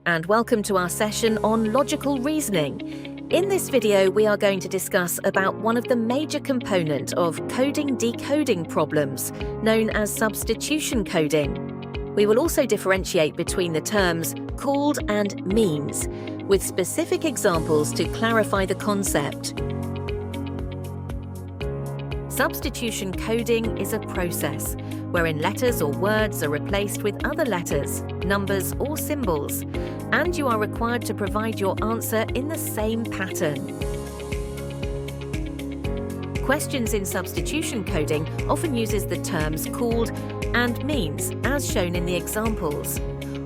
and welcome to our session on logical reasoning. In this video, we are going to discuss about one of the major components of coding-decoding problems, known as substitution coding. We will also differentiate between the terms called and means, with specific examples to clarify the concept. Substitution coding is a process wherein letters or words are replaced with other letters, numbers or symbols, and you are required to provide your answer in the same pattern. Questions in substitution coding often uses the terms called and means, as shown in the examples.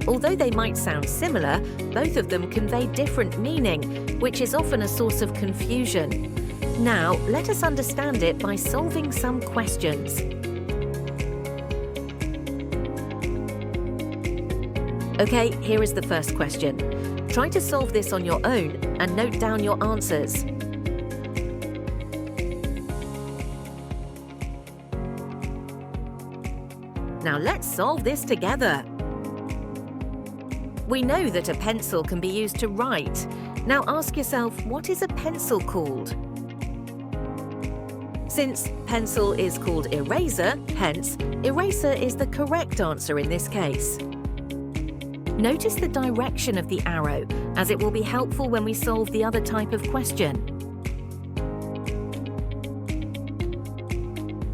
Although they might sound similar, both of them convey different meaning, which is often a source of confusion. Now, let us understand it by solving some questions. Okay, here is the first question. Try to solve this on your own and note down your answers. Now let's solve this together. We know that a pencil can be used to write. Now ask yourself, what is a pencil called? Since pencil is called eraser, hence, eraser is the correct answer in this case. Notice the direction of the arrow, as it will be helpful when we solve the other type of question.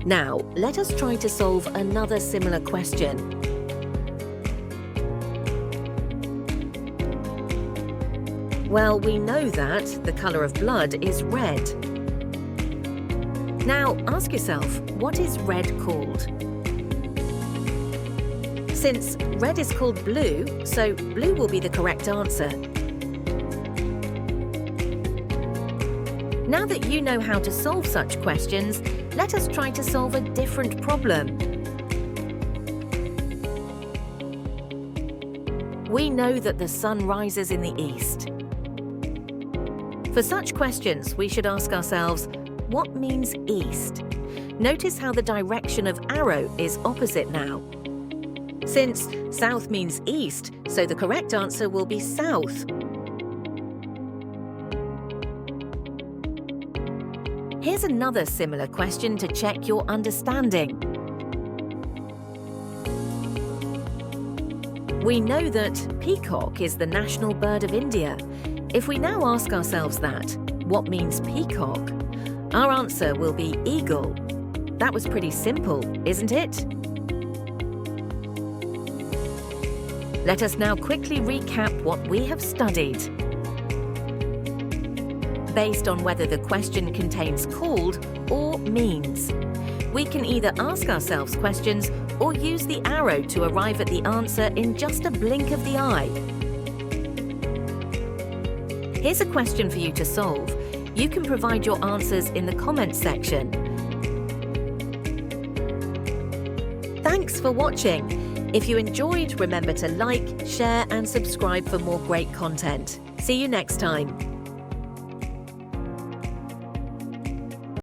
Now, let us try to solve another similar question. Well, we know that the colour of blood is red. Now, ask yourself, what is red called? Since red is called blue, so blue will be the correct answer. Now that you know how to solve such questions, let us try to solve a different problem. We know that the sun rises in the east. For such questions, we should ask ourselves, what means east? Notice how the direction of arrow is opposite now. Since south means east, so the correct answer will be south. Here's another similar question to check your understanding. We know that peacock is the national bird of India. If we now ask ourselves that, what means peacock? Our answer will be eagle. That was pretty simple, isn't it? Let us now quickly recap what we have studied. Based on whether the question contains called or means, we can either ask ourselves questions or use the arrow to arrive at the answer in just a blink of the eye. Here's a question for you to solve. You can provide your answers in the comments section. Thanks for watching. If you enjoyed, remember to like, share and subscribe for more great content. See you next time.